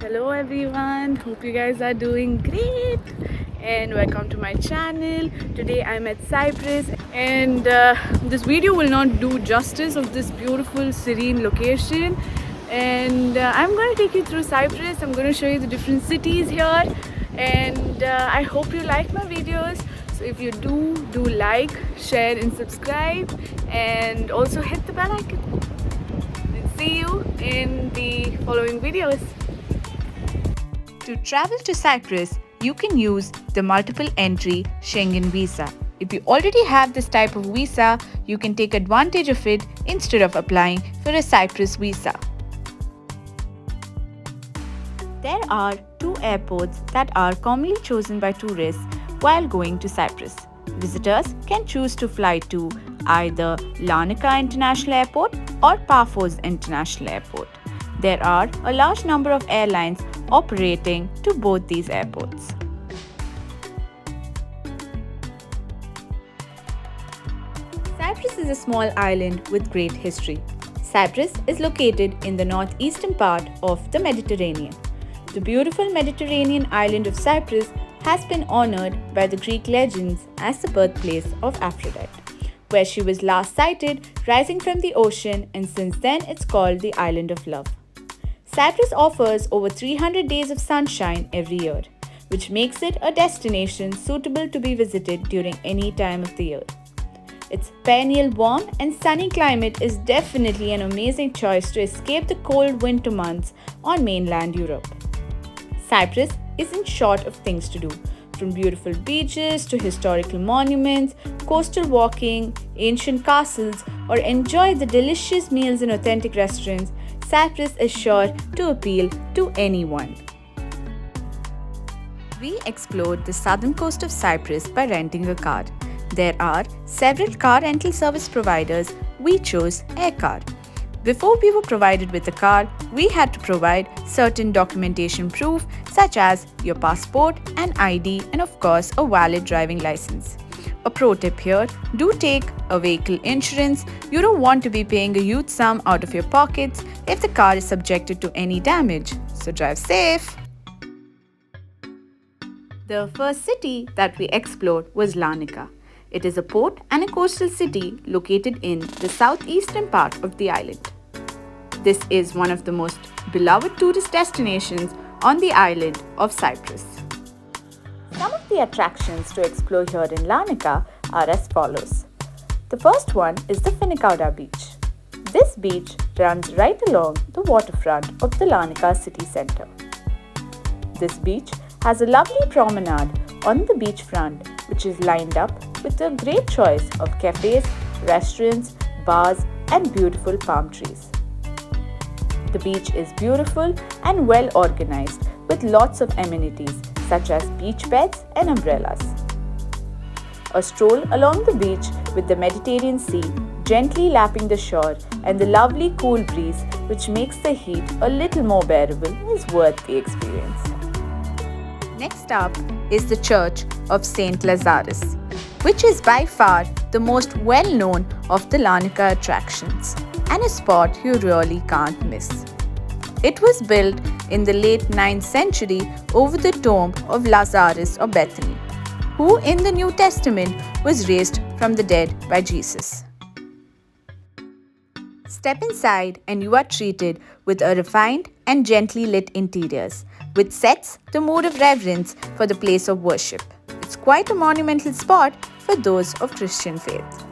Hello everyone, hope you guys are doing great and welcome to my channel. Today I'm at Cyprus and this video will not do justice of this beautiful serene location, and I'm going to take you through Cyprus. I'm going to show you the different cities here, and I hope you like my videos. So if you do like, share and subscribe, and also hit the bell icon. See you in the following videos. To travel to Cyprus, you can use the multiple entry Schengen visa. If you already have this type of visa, you can take advantage of it instead of applying for a Cyprus visa. There are two airports that are commonly chosen by tourists while going to Cyprus. Visitors can choose to fly to either Larnaca International Airport or Paphos International Airport. There are a large number of airlines operating to both these airports. Cyprus is a small island with great history. Cyprus is located in the northeastern part of the Mediterranean. The beautiful Mediterranean island of Cyprus has been honored by the Greek legends as the birthplace of Aphrodite, where she was last sighted rising from the ocean, and since then it's called the Island of Love. Cyprus offers over 300 days of sunshine every year, which makes it a destination suitable to be visited during any time of the year. Its perennial warm and sunny climate is definitely an amazing choice to escape the cold winter months on mainland Europe. Cyprus isn't short of things to do, from beautiful beaches to historical monuments, coastal walking, ancient castles, or enjoy the delicious meals in authentic restaurants. Cyprus is sure to appeal to anyone. We explored the southern coast of Cyprus by renting a car. There are several car rental service providers. We chose Aircar. Before we were provided with a car, we had to provide certain documentation proof such as your passport, an ID, and of course a valid driving license. A pro tip here, do take a vehicle insurance. You don't want to be paying a huge sum out of your pockets if the car is subjected to any damage. So drive safe. The first city that we explored was Larnaca. It is a port and a coastal city located in the southeastern part of the island. This is one of the most beloved tourist destinations on the island of Cyprus. Some of the attractions to explore here in Larnaca are as follows. The first one is the Finicauda beach. This beach runs right along the waterfront of the Larnaca city centre. This beach has a lovely promenade on the beachfront, which is lined up with a great choice of cafes, restaurants, bars, and beautiful palm trees. The beach is beautiful and well organized with lots of amenities such as beach beds and umbrellas. A stroll along the beach with the Mediterranean Sea gently lapping the shore and the lovely cool breeze which makes the heat a little more bearable is worth the experience. Next up is the Church of Saint Lazarus, which is by far the most well-known of the Larnaca attractions and a spot you really can't miss. It was built in the late 9th century over the tomb of Lazarus of Bethany, who in the New Testament was raised from the dead by Jesus. Step inside and you are treated with a refined and gently lit interiors, which sets the mood of reverence for the place of worship. It's quite a monumental spot for those of Christian faith.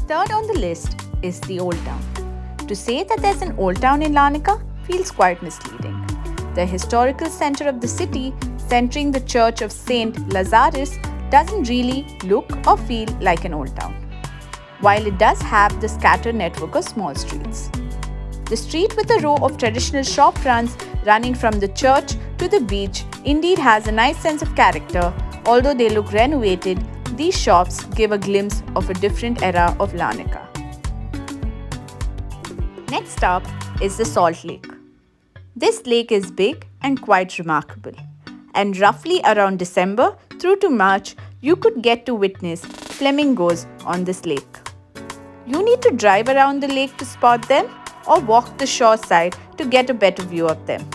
Third on the list is the Old Town. To say that there's an Old Town in Larnaca feels quite misleading. The historical center of the city, centering the Church of Saint Lazarus, doesn't really look or feel like an old town, while it does have the scattered network of small streets. The street with a row of traditional shop fronts running from the church to the beach indeed has a nice sense of character. Although they look renovated, these shops give a glimpse of a different era of Larnaca. Next up is the Salt Lake. This lake is big and quite remarkable, and roughly around December through to March, you could get to witness flamingos on this lake. You need to drive around the lake to spot them or walk the shore side to get a better view of them.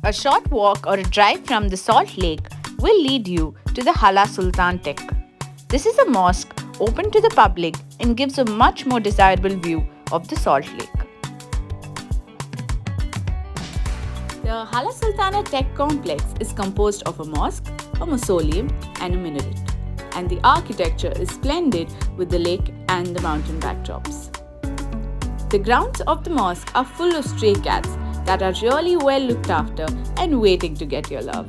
A short walk or a drive from the Salt Lake will lead you to the Hala Sultan Tek. This is a mosque open to the public and gives a much more desirable view of the Salt Lake. The Hala Sultana Tek complex is composed of a mosque, a mausoleum and a minaret, and the architecture is splendid with the lake and the mountain backdrops. The grounds of the mosque are full of stray cats that are really well looked after and waiting to get your love.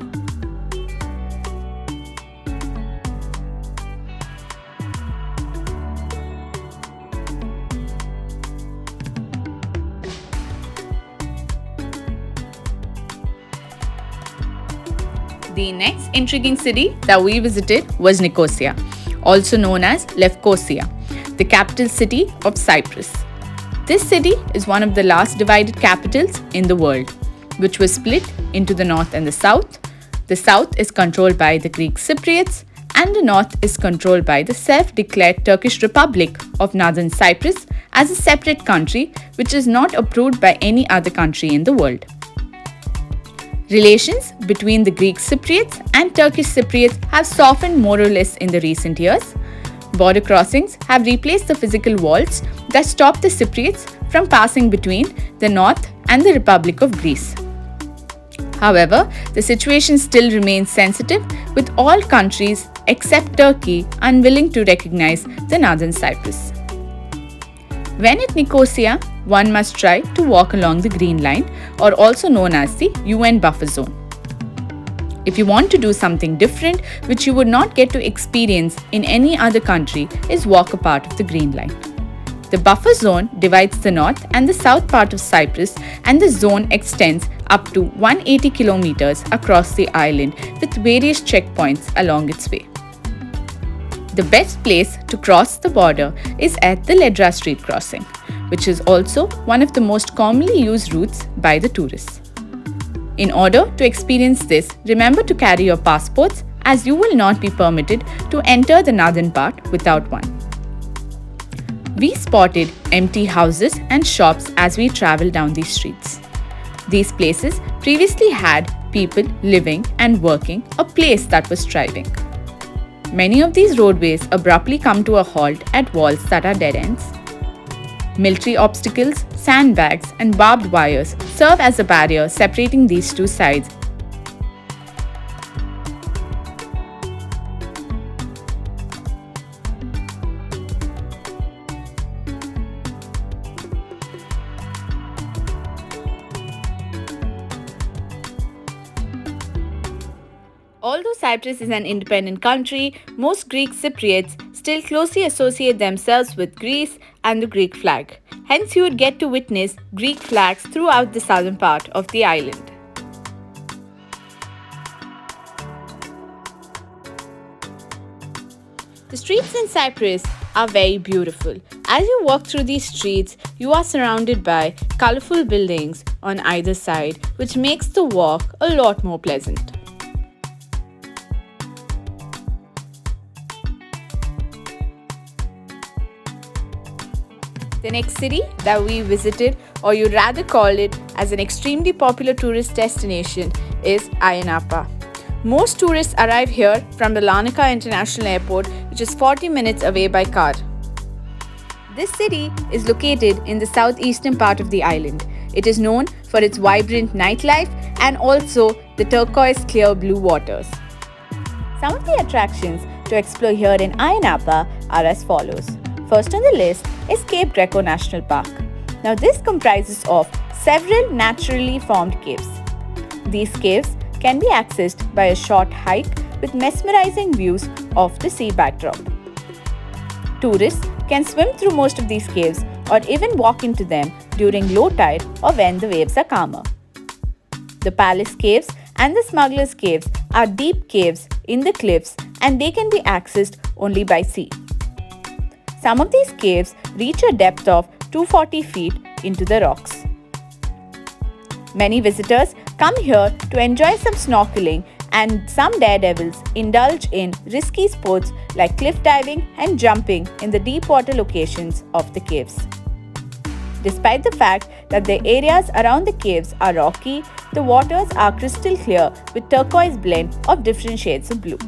The next intriguing city that we visited was Nicosia, also known as Lefkosia, the capital city of Cyprus. This city is one of the last divided capitals in the world, which was split into the north and the south. The south is controlled by the Greek Cypriots and the north is controlled by the self-declared Turkish Republic of Northern Cyprus as a separate country which is not approved by any other country in the world. Relations between the Greek Cypriots and Turkish Cypriots have softened more or less in the recent years. Border crossings have replaced the physical walls that stop the Cypriots from passing between the north and the Republic of Greece. However, the situation still remains sensitive, with all countries except Turkey unwilling to recognize the Northern Cyprus. When at Nicosia, one must try to walk along the Green Line, or also known as the UN buffer zone. If you want to do something different, which you would not get to experience in any other country, is walk a part of the Green Line. The buffer zone divides the north and the south part of Cyprus, and the zone extends up to 180 kilometers across the island with various checkpoints along its way. The best place to cross the border is at the Ledra Street crossing, which is also one of the most commonly used routes by the tourists. In order to experience this, remember to carry your passports, as you will not be permitted to enter the northern part without one. We spotted empty houses and shops as we traveled down these streets. These places previously had people living and working, a place that was thriving. Many of these roadways abruptly come to a halt at walls that are dead ends. Military obstacles, sandbags, and barbed wires serve as a barrier separating these two sides. Although Cyprus is an independent country, most Greek Cypriots still closely associate themselves with Greece and the Greek flag. Hence, you would get to witness Greek flags throughout the southern part of the island. The streets in Cyprus are very beautiful. As you walk through these streets, you are surrounded by colorful buildings on either side, which makes the walk a lot more pleasant. The next city that we visited, or you'd rather call it as an extremely popular tourist destination, is Ayia Napa. Most tourists arrive here from the Larnaca International Airport, which is 40 minutes away by car. This city is located in the southeastern part of the island. It is known for its vibrant nightlife and also the turquoise clear blue waters. Some of the attractions to explore here in Ayia Napa are as follows. First on the list is Cape Greco National Park. Now this comprises of several naturally formed caves. These caves can be accessed by a short hike with mesmerizing views of the sea backdrop. Tourists can swim through most of these caves or even walk into them during low tide or when the waves are calmer. The Palace Caves and the Smuggler's Caves are deep caves in the cliffs and they can be accessed only by sea. Some of these caves reach a depth of 240 feet into the rocks. Many visitors come here to enjoy some snorkeling, and some daredevils indulge in risky sports like cliff diving and jumping in the deep water locations of the caves. Despite the fact that the areas around the caves are rocky, the waters are crystal clear with turquoise blend of different shades of blue.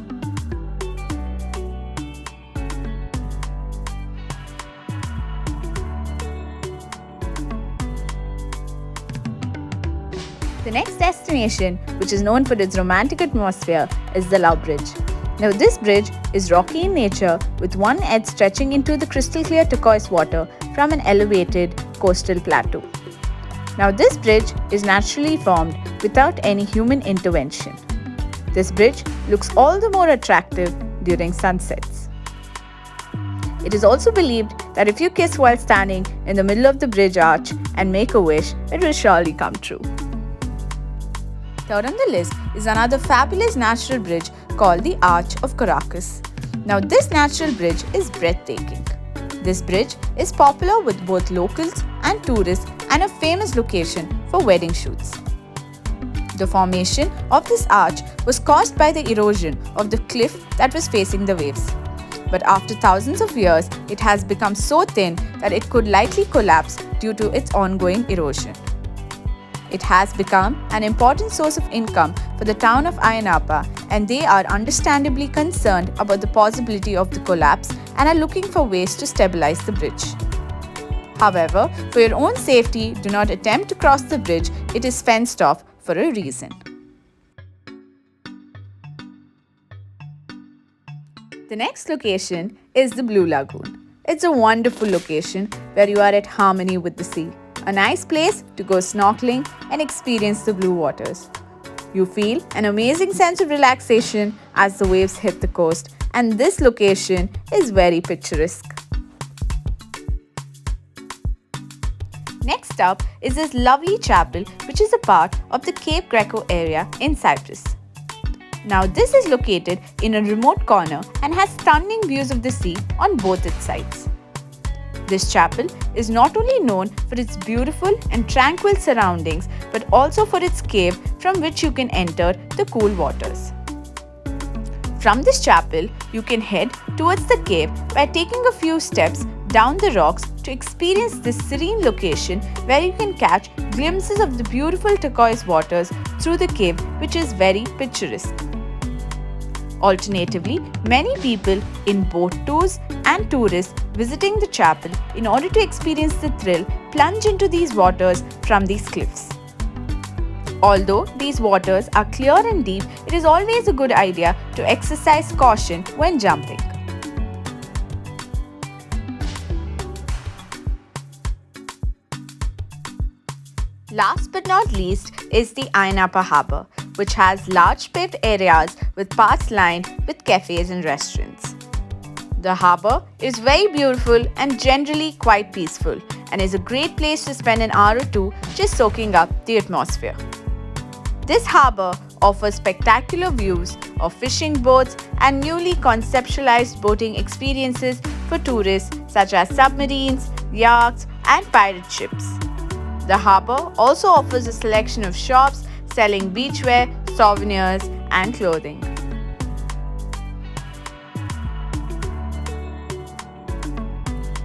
The next destination, which is known for its romantic atmosphere, is the Love Bridge. Now, this bridge is rocky in nature with one edge stretching into the crystal clear turquoise water from an elevated coastal plateau. Now, this bridge is naturally formed without any human intervention. This bridge looks all the more attractive during sunsets. It is also believed that if you kiss while standing in the middle of the bridge arch and make a wish, it will surely come true. Third on the list is another fabulous natural bridge called the Arch of Karacas. Now, this natural bridge is breathtaking. This bridge is popular with both locals and tourists and a famous location for wedding shoots. The formation of this arch was caused by the erosion of the cliff that was facing the waves. But after thousands of years, it has become so thin that it could likely collapse due to its ongoing erosion. It has become an important source of income for the town of Ayia Napa, and they are understandably concerned about the possibility of the collapse and are looking for ways to stabilize the bridge. However, for your own safety, do not attempt to cross the bridge. It is fenced off for a reason. The next location is the Blue Lagoon. It's a wonderful location where you are at harmony with the sea. A nice place to go snorkeling and experience the blue waters. You feel an amazing sense of relaxation as the waves hit the coast, and this location is very picturesque. Next up is this lovely chapel, which is a part of the Cape Greco area in Cyprus. Now, this is located in a remote corner and has stunning views of the sea on both its sides. This chapel is not only known for its beautiful and tranquil surroundings, but also for its cave from which you can enter the cool waters. From this chapel, you can head towards the cave by taking a few steps down the rocks to experience this serene location where you can catch glimpses of the beautiful turquoise waters through the cave, which is very picturesque. Alternatively, many people in boat tours and tourists visiting the chapel in order to experience the thrill plunge into these waters from these cliffs. Although these waters are clear and deep, it is always a good idea to exercise caution when jumping. Last but not least is the Ayia Napa Harbour, which has large paved areas with paths lined with cafes and restaurants. The harbour is very beautiful and generally quite peaceful, and is a great place to spend an hour or two just soaking up the atmosphere. This harbour offers spectacular views of fishing boats and newly conceptualized boating experiences for tourists such as submarines, yachts, and pirate ships. The harbour also offers a selection of shops selling beachwear, souvenirs, and clothing.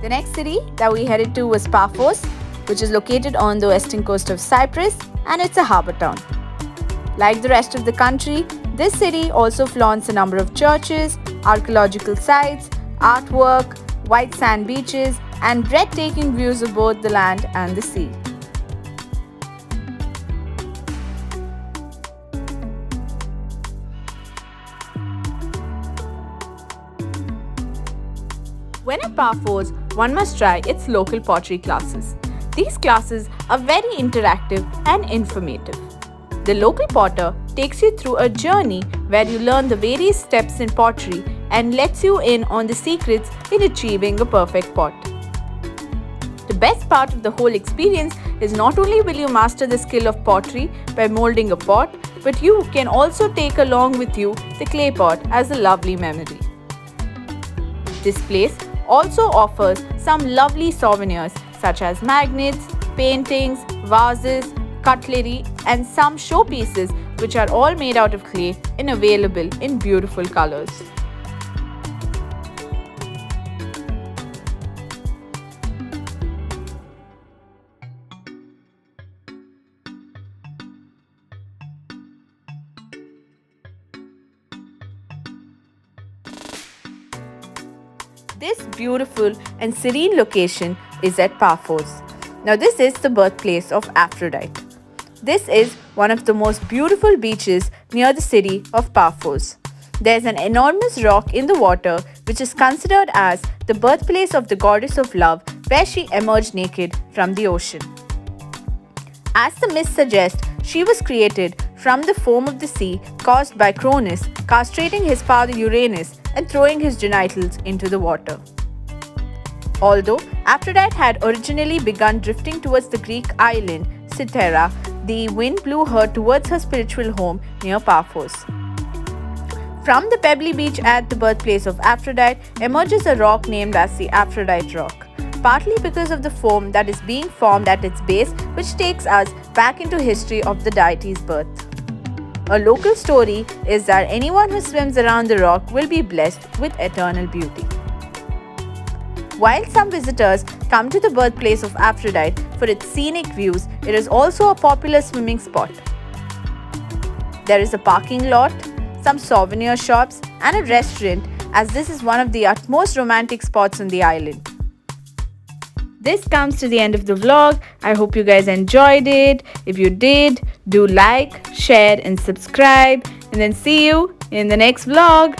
The next city that we headed to was Paphos, which is located on the western coast of Cyprus, and it's a harbour town. Like the rest of the country, this city also flaunts a number of churches, archaeological sites, artwork, white sand beaches, and breathtaking views of both the land and the sea. When at Paphos, one must try its local pottery classes. These classes are very interactive and informative. The local potter takes you through a journey where you learn the various steps in pottery and lets you in on the secrets in achieving a perfect pot. The best part of the whole experience is not only will you master the skill of pottery by molding a pot, but you can also take along with you the clay pot as a lovely memory. This place also offers some lovely souvenirs such as magnets, paintings, vases, cutlery and some showpieces which are all made out of clay and available in beautiful colors. This beautiful and serene location is at Paphos. Now this is the birthplace of Aphrodite. This is one of the most beautiful beaches near the city of Paphos. There is an enormous rock in the water which is considered as the birthplace of the goddess of love, where she emerged naked from the ocean. As the myth suggests, she was created from the foam of the sea caused by Cronus castrating his father Uranus and throwing his genitals into the water. Although Aphrodite had originally begun drifting towards the Greek island Cythera, the wind blew her towards her spiritual home near Paphos. From the pebbly beach at the birthplace of Aphrodite emerges a rock named as the Aphrodite Rock, partly because of the foam that is being formed at its base, which takes us back into history of the deity's birth. A local story is that anyone who swims around the rock will be blessed with eternal beauty. While some visitors come to the birthplace of Aphrodite for its scenic views, it is also a popular swimming spot. There is a parking lot, some souvenir shops, and a restaurant, as this is one of the utmost romantic spots on the island. This comes to the end of the vlog. I hope you guys enjoyed it. If you did, do like, share, and subscribe. And then see you in the next vlog.